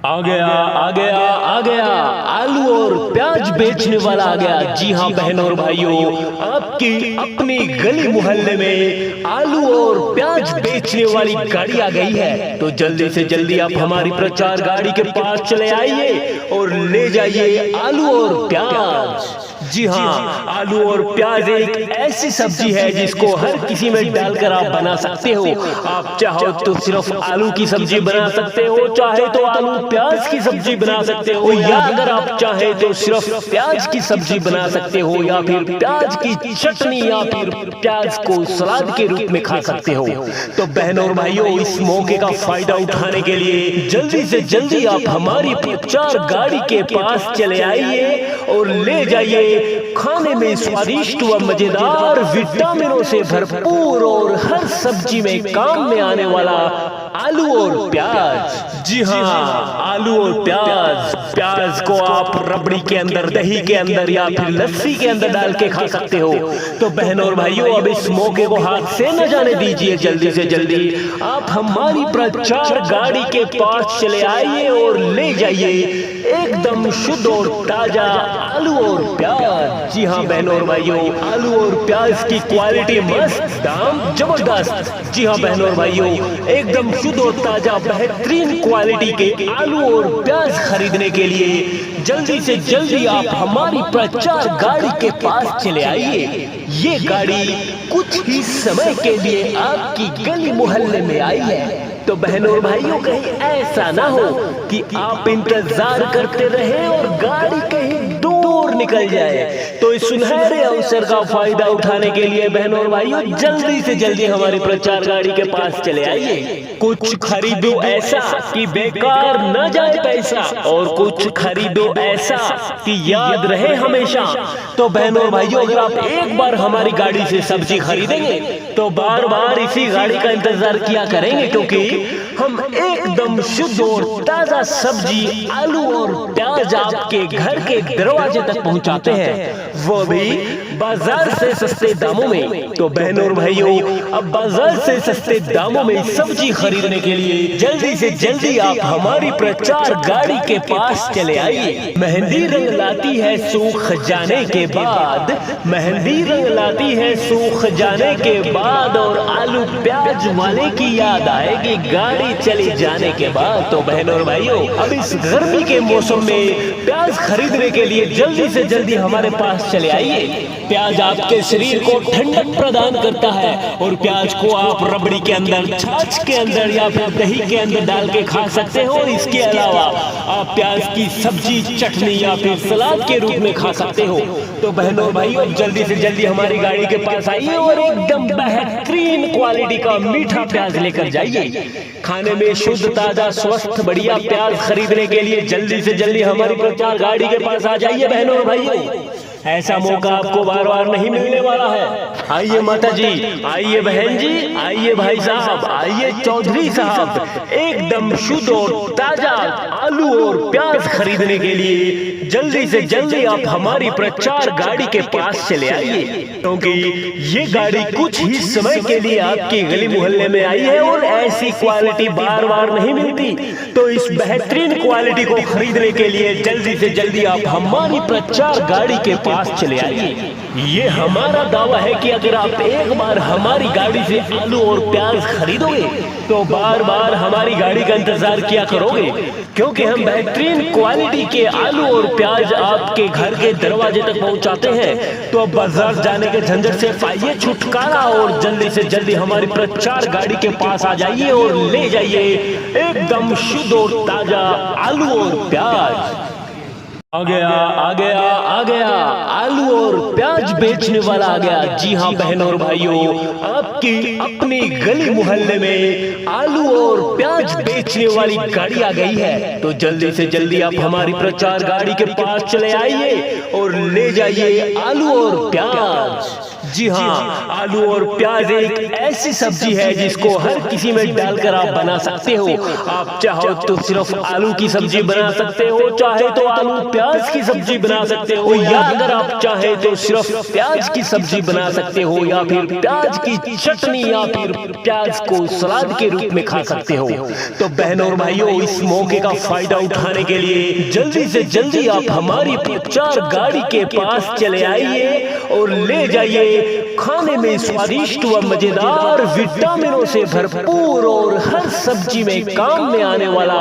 आ गया आ गया आ गया, आलू और प्याज बेचने वाला आ गया। जी हाँ बहनों और भाइयों, आपकी अपनी गली मोहल्ले में आलू और प्याज बेचने वाली गाड़ी आ गई है। तो जल्दी से जल्दी आप हमारी प्रचार गाड़ी के पास चले आइए और ले जाइए आलू और प्याज। जी हाँ, आलू और प्याज एक ऐसी सब्जी है जिसको हर किसी में डालकर आप बना सकते हो। आप चाहो तो सिर्फ आलू की सब्जी बना सकते हो, चाहे तो आलू प्याज की सब्जी बना सकते हो, या अगर आप चाहे तो सिर्फ प्याज की सब्जी बना सकते हो, या फिर प्याज की चटनी, या फिर प्याज को सलाद के रूप में खा सकते हो। तो बहनों और भाइयों, इस मौके का फायदा उठाने के लिए जल्दी से जल्दी आप हमारी प्रचार गाड़ी के पास चले आइए और ले जाइए खाने में स्वादिष्ट व मजेदार, विटामिनों से भरपूर और हर सब्जी में काम में आने वाला आलू और प्याज। जी हाँ, आलू और प्याज। प्याज को आप रबड़ी के अंदर, दही के अंदर, या फिर लस्सी के अंदर डाल के खा सकते हो। तो बहनों और भाइयों, अब इस मौके को हाथ से न जाने दीजिए। जल्दी से जल्दी आप हमारी प्रचार गाड़ी के पास चले आइए और ले जाइए एकदम शुद्ध और ताजा आलू और प्याज। जी हाँ बहनों और भाइयों, आलू और प्याज की क्वालिटी मस्त, दाम जबरदस्त। जी हाँ बहनों और भाइयों, एकदम शुद्ध और ताजा बेहतरीन क्वालिटी के आलू और प्याज खरीदने के लिए जल्दी से जल्दी आप हमारी प्रचार गाड़ी के पास चले आइए। ये गाड़ी कुछ ही समय के लिए आपकी गली मोहल्ले में आई है। तो बहनों और भाइयों, कहीं ऐसा ना हो कि आप इंतजार करते रहे और गाड़ी कहीं दूर निकल जाए। तो इस सुनहरे अवसर का फायदा उठाने के लिए बहनों और भाइयों, जल्दी से जल्दी हमारी प्रचार गाड़ी के पास चले आइए। कुछ खरीदो ऐसा कि बेकार न जाए पैसा, और कुछ खरीदो ऐसा कि याद रहे हमेशा। तो बहनों और भाइयों, अगर आप एक बार हमारी गाड़ी से सब्जी खरीदेंगे तो बार बार इसी गाड़ी का इंतजार किया करेंगे, क्योंकि हम एकदम शुद्ध और ताजा सब्जी आलू और प्याज आपके घर के दरवाजे तक पहुंचाते हैं, वो भी बाजार से सस्ते दामों में। तो बहनों और भाइयों, अब बाजार से सस्ते दामों में सब्जी खरीदने के लिए जल्दी से जल्दी आप हमारी प्रचार गाड़ी के पास चले आइए। मेहंदी रंग लाती है सूख जाने के बाद, मेहंदी रंग लाती है सूख जाने के बाद, और आलू प्याज वाले की याद आएगी गाड़ी चली जाने के बाद। तो बहनों और भाइयों, अब इस गर्मी के मौसम में प्याज खरीदने के लिए जल्दी से जल्दी हमारे पास चले आइए। प्याज आपके शरीर को ठंडक प्रदान करता है, और प्याज को आप रबड़ी के अंदर, छाछ के अंदर, या फिर दही के अंदर डाल के खा सकते हो। इसके अलावा आप प्याज की सब्जी, चटनी, या फिर सलाद के रूप में खा सकते हो। तो बहनों और भाइयों, जल्दी से जल्दी हमारी गाड़ी के पास आइए और एकदम बेहतरीन क्वालिटी का मीठा प्याज लेकर जाइए। खाने में शुद्ध, ताजा, स्वस्थ, बढ़िया प्याज खरीदने के लिए जल्दी से जल्दी हमारी प्रचार गाड़ी के पास आ जाइए। बहनों और भाइयों, ऐसा मौका आपको बार बार नहीं मिलने वाला है। आइए माता जी, आइए बहन जी, आइए भाई साहब, आइए चौधरी साहब, एकदम शुद्ध और ताजा आलू और प्याज खरीदने के लिए जल्दी से जल्दी आप हमारी प्रचार गाड़ी के पास चले आइए, क्योंकि ये गाड़ी कुछ ही समय के लिए आपकी गली मोहल्ले में आई है और ऐसी क्वालिटी बार बार नहीं मिलती। तो इस बेहतरीन क्वालिटी को खरीदने के लिए जल्दी से जल्दी आप हमारी प्रचार गाड़ी के पास चले आइए। ये हमारा दावा है कि अगर आप एक बार हमारी गाड़ी से आलू और प्याज खरीदोगे तो बार बार हमारी गाड़ी का इंतजार किया करोगे, क्योंकि हम बेहतरीन क्वालिटी के आलू और प्याज आपके घर के दरवाजे तक पहुंचाते हैं। तो अब बाजार जाने के झंझट से पाइए छुटकारा और जल्दी से जल्दी हमारी प्रचार गाड़ी के पास आ जाइए और ले जाइए एकदम शुद्ध और ताजा आलू और प्याज। आ गया आ गया आ गया, आलू और प्याज बेचने वाला आ गया। जी हाँ बहनों और भाइयों, आपकी अपनी गली मोहल्ले में आलू और प्याज बेचने वाली गाड़ी आ गई है। तो जल्दी से जल्दी आप हमारी प्रचार गाड़ी के पास चले आइए और ले जाइए आलू और प्याज। जी हाँ, आलू और प्याज एक ऐसी सब्जी है जिसको हर किसी में डालकर आप बना सकते हो। आप चाहो तो सिर्फ आलू की सब्जी बना सकते हो, चाहे तो आलू प्याज की सब्जी बना सकते हो, या अगर आप चाहे तो सिर्फ प्याज की सब्जी बना सकते हो, या फिर प्याज की चटनी, या फिर प्याज को सलाद के रूप में खा सकते हो। तो बहनों और भाइयों, इस मौके का फायदा उठाने के लिए जल्दी से जल्दी आप हमारी प्रचार गाड़ी के पास चले आइए और ले जाइए खाने में स्वादिष्ट व मजेदार, विटामिनों से भरपूर और हर सब्जी में काम में आने वाला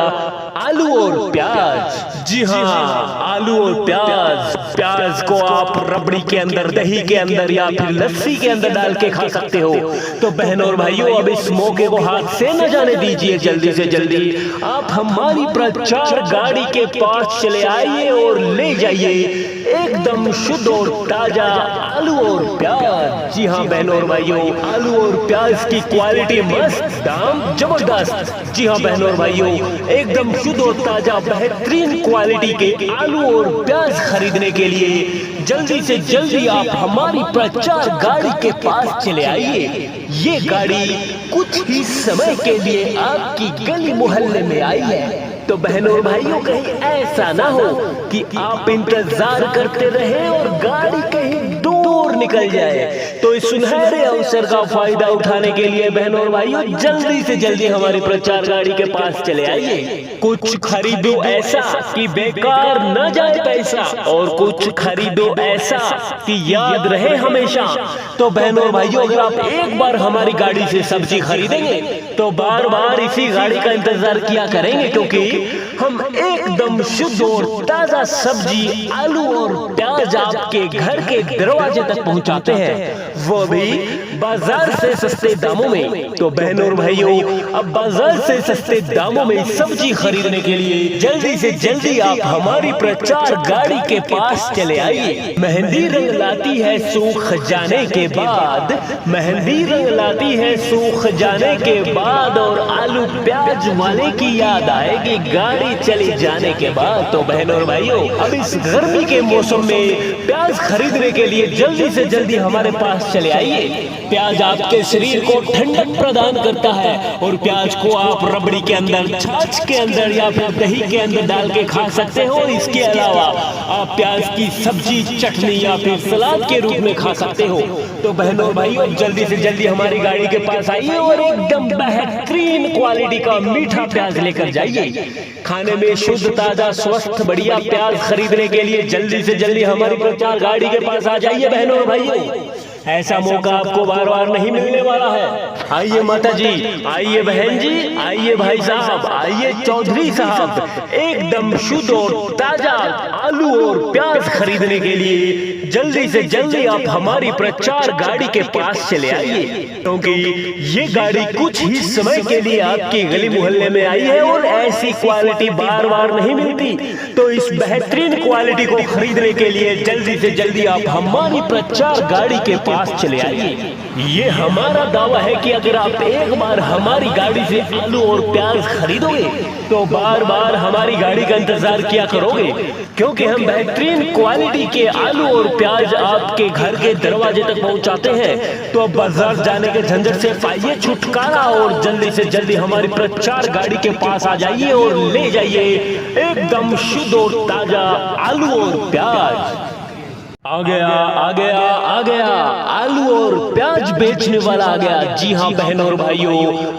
आलू और प्याज। जी हाँ, आलू और प्याज। प्याज को आप रबड़ी के अंदर, दही के अंदर या फिर लस्सी के अंदर डाल के खा सकते हो। तो बहनों और भाइयों, अब इस मौके को हाथ से न जाने दीजिए। जल्दी से जल्दी आप हमारी प्रचार गाड़ी के पास चले आइए और ले जाइए एकदम शुद्ध और ताजा आलू और प्याज। जी हाँ बहनों और भाइयों, आलू और प्याज की क्वालिटी मस्त, दाम जबरदस्त। जी हाँ बहनों और भाइयों, एकदम शुद्ध और ताजा बेहतरीन क्वालिटी के आलू और प्याज खरीदने के लिए जल्दी से जल्दी आप हमारी प्रचार गाड़ी के पास चले आइए। ये गाड़ी कुछ ही समय के लिए आपकी गली मोहल्ले में आई है। तो बहनों और भाइयों, कहीं ऐसा ना हो कि आप इंतजार करते रहे और गाड़ी कहीं दूर निकल जाए। तो इस सुनहरे अवसर का फायदा उठाने के लिए बहनों और भाइयों, जल्दी से जल्दी हमारी प्रचार गाड़ी के पास चले आइए। कुछ खरीदो ऐसा कि बेकार न जाए पैसा, और कुछ खरीदो ऐसा कि याद रहे हमेशा। तो बहनों और भाइयों, अगर आप एक बार हमारी गाड़ी से सब्जी खरीदेंगे तो बार बार इसी गाड़ी का इंतजार किया करेंगे, क्योंकि हम एकदम शुद्ध और ताजा सब्जी, आलू और प्याज आपके घर के दरवाजे तक पहुंचाते हैं, वो भी बाजार से सस्ते दामों में। तो बहनों और भाइयों, अब बाजार से सस्ते दामों में सब्जी खरीदने के लिए जल्दी से जल्दी आप हमारी प्रचार गाड़ी के पास चले आइए। मेहंदी रंग लाती है सूख जाने के बाद, मेहंदी रंग लाती है सूख जाने के बाद, और आलू प्याज वाले की याद आएगी गाड़ी चली जाने के बाद। तो बहनों और भाइयों, अब इस गर्मी के मौसम में प्याज खरीदने के लिए जल्दी से जल्दी हमारे पास चले आइए। प्याज आपके शरीर को ठंडक प्रदान करता है, और प्याज को आप रबड़ी के अंदर, छाछ के अंदर या फिर दही के अंदर डाल के खा सकते हो। इसके अलावा आप प्याज की सब्जी, चटनी या फिर सलाद के रूप में खा सकते हो। तो बहनों और भाइयों, जल्दी से जल्दी हमारी गाड़ी के पास आइए और एकदम बेहतरीन क्वालिटी का मीठा प्याज लेकर जाइए। खाने में शुद्ध, ताजा, स्वस्थ, बढ़िया प्याज खरीदने के लिए जल्दी से जल्दी हमारी प्रचार गाड़ी के पास आ जाइए। बहनों और भाइयों, ऐसा मौका आपको बार बार नहीं मिलने वाला है। आइए माता जी, आइए बहन जी, आइए भाई साहब, आइए चौधरी साहब, एकदम शुद्ध और ताजा आलू और प्याज खरीदने के लिए जल्दी से जल्दी आप हमारी प्रचार गाड़ी के पास चले आइए, क्योंकि ये गाड़ी कुछ ही समय के लिए आपकी गली मोहल्ले में आई है और ऐसी क्वालिटी बार बार नहीं मिलती। तो इस बेहतरीन क्वालिटी को खरीदने के लिए जल्दी से जल्दी आप हमारी प्रचार गाड़ी के पास चले आइए। ये हमारा दावा है कि अगर आप एक बार हमारी गाड़ी से आलू और प्याज खरीदोगे तो बार बार हमारी गाड़ी का इंतजार किया करोगे, क्योंकि हम बेहतरीन क्वालिटी के आलू और प्याज आपके घर के दरवाजे तक पहुंचाते हैं। तो अब बाजार जाने के झंझट से पाइए छुटकारा और जल्दी से जल्दी हमारी प्रचार गाड़ी के पास आ जाइए और ले जाइए एकदम शुद्ध और ताजा आलू और प्याज। आ गया आ गया आ गया, आलू और प्याज बेचने वाला आ गया। जी हाँ बहनों और भाइयों,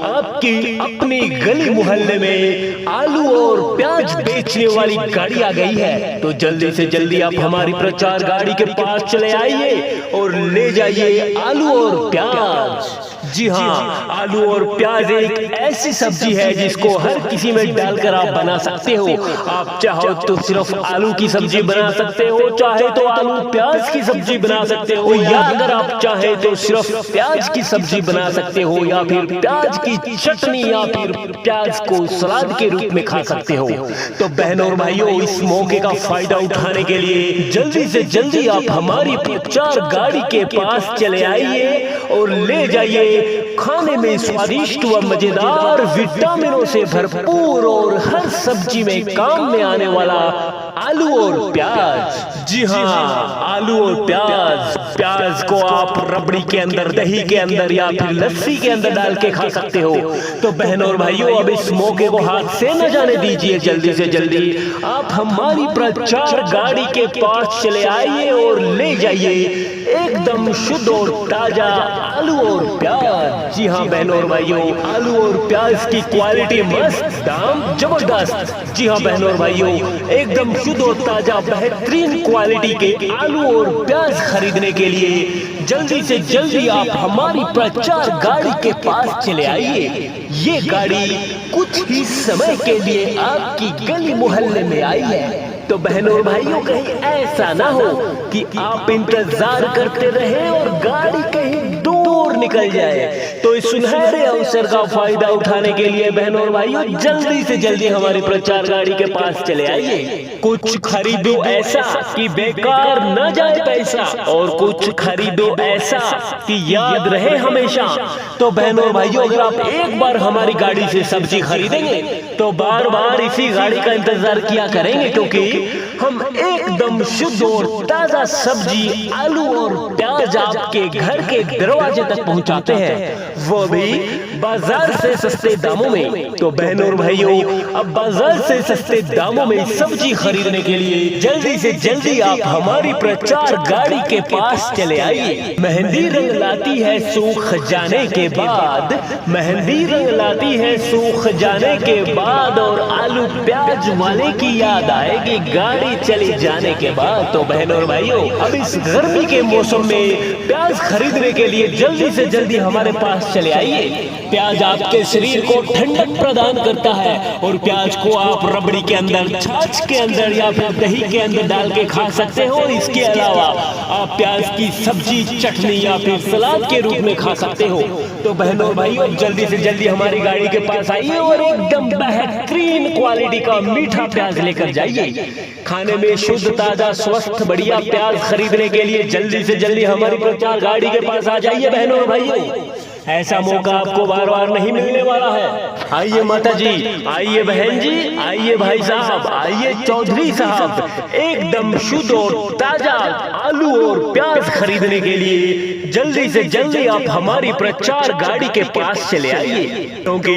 आपकी अपनी गली मोहल्ले में आलू और प्याज बेचने वाली गाड़ी आ गई है। तो जल्दी से जल्दी आप हमारी प्रचार गाड़ी के पास चले आइए और ले जाइए आलू और प्याज। जी हाँ, आलू और प्याज एक ऐसी सब्जी है जिसको हर किसी में डालकर आप बना सकते हो। आप चाहो तो सिर्फ आलू की सब्जी बना सकते हो, चाहे तो आलू प्याज की सब्जी बना सकते हो, या अगर आप चाहे तो सिर्फ प्याज की सब्जी बना सकते हो, या फिर प्याज की चटनी, या फिर प्याज को सलाद के रूप में खा सकते हो। तो बहनों और भाइयों, इस मौके का फायदा उठाने के लिए जल्दी से जल्दी आप हमारी प्रचार गाड़ी के पास चले आइए और ले जाइए खाने में स्वादिष्ट व मजेदार, विटामिनों से भरपूर और हर सब्जी में काम में आने वाला आलू और प्याज। जी हाँ, आलू और प्याज। प्याज को आप रबड़ी के अंदर, दही के अंदर या फिर लस्सी के अंदर डाल के खा सकते हो। तो बहनों और भाइयों, अब इस मौके को हाथ से न जाने दीजिए। जल्दी से जल्दी आप हमारी प्रचार गाड़ी के पास चले आइए और ले जाइए एकदम शुद्ध और ताजा आलू और प्याज। जी हाँ बहनों और भाइयों, आलू और प्याज की क्वालिटी मस्त, दाम जबरदस्त। जी हाँ बहनों और भाइयों, एकदम शुद्ध और ताजा बेहतरीन क्वालिटी के आलू और प्याज खरीदने के लिए जल्दी से जल्दी आप हमारी प्रचार गाड़ी के पास चले आइए। ये गाड़ी कुछ ही समय के लिए आपकी गली मोहल्ले में आई है। तो बहनों और भाइयों, कहीं ऐसा ना हो कि आप इंतजार करते रहे और गाड़ी कहीं दूर निकल जाए। तो इस सुनहरे अवसर का फायदा उठाने के लिए बहनों और भाइयों, जल्दी से जल्दी हमारी प्रचार गाड़ी के पास चले आइए। कुछ खरीदो ऐसा कि बेकार न जाए पैसा, और कुछ खरीदो ऐसा कि याद रहे हमेशा। तो बहनों और भाइयों, अगर आप एक बार हमारी गाड़ी से सब्जी खरीदेंगे तो बार बार इसी गाड़ी का इंतजार किया करेंगे, क्योंकि हम एकदम शुद्ध और ताजा सब्जी, आलू और प्याज आपके घर के दरवाजे तक पहुंचाते हैं, वो भी बाजार से सस्ते दामों में। तो बहनों और भाइयों, अब बाजार से सस्ते दामों में सब्जी खरीदने के लिए जल्दी से जल्दी आप हमारी प्रचार गाड़ी के पास चले आइए। मेहंदी रंग लाती है सूख जाने के बाद, मेहंदी रंग लाती है सूख जाने के बाद, और आलू प्याज वाले की याद आएगी गाड़ी चली जाने के बाद। तो बहनों और भाइयों, अब इस गर्मी के मौसम में प्याज खरीदने के लिए जल्दी से जल्दी हमारे पास चले आइए। प्याज आपके शरीर को ठंडक प्रदान करता है, और प्याज को आप रबड़ी के अंदर, छाछ के अंदर या फिर दही के अंदर डाल के खा सकते हो। इसके अलावा आप प्याज की सब्जी, चटनी या फिर सलाद के रूप में खा सकते हो। तो बहनों और भाइयों, जल्दी से जल्दी हमारी गाड़ी के पास आइए और एकदम बेहतरीन क्वालिटी का मीठा प्याज लेकर जाइए। खाने में शुद्ध, ताजा, स्वस्थ, बढ़िया प्याज खरीदने के लिए जल्दी से जल्दी हमारी प्रचार गाड़ी के पास आ जाइए। बहनों और भाइयों, ऐसा मौका आपको बार बार नहीं मिलने वाला है। आइए माता जी, आइए बहन जी, आइए भाई साहब, आइए चौधरी साहब, एकदम शुद्ध और ताजा आलू और प्याज खरीदने के लिए जल्दी से जल्दी आप हमारी प्रचार गाड़ी के पास चले आइए, क्योंकि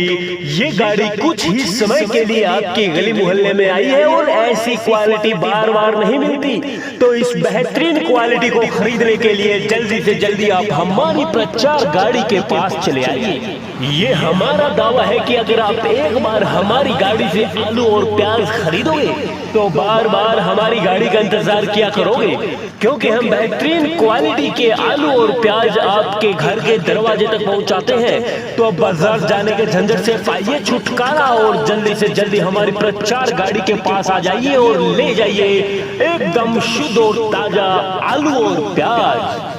ये गाड़ी कुछ ही समय के लिए आपकी गली मोहल्ले में आई है और ऐसी क्वालिटी बार बार नहीं मिलती। तो इस बेहतरीन क्वालिटी को खरीदने के लिए जल्दी से जल्दी आप हमारी प्रचार गाड़ी के पास चले आइए। ये हमारा दावा है कि अगर आप एक बार हमारी गाड़ी से आलू और प्याज खरीदोगे तो बार बार हमारी गाड़ी का इंतजार किया करोगे, क्योंकि हम बेहतरीन क्वालिटी के आलू और प्याज आपके घर के दरवाजे तक पहुंचाते हैं। तो अब बाजार जाने के झंझट से पाइए छुटकारा और जल्दी से जल्दी हमारी प्रचार गाड़ी के पास आ जाइए और ले जाइए एकदम शुद्ध और ताजा आलू और प्याज।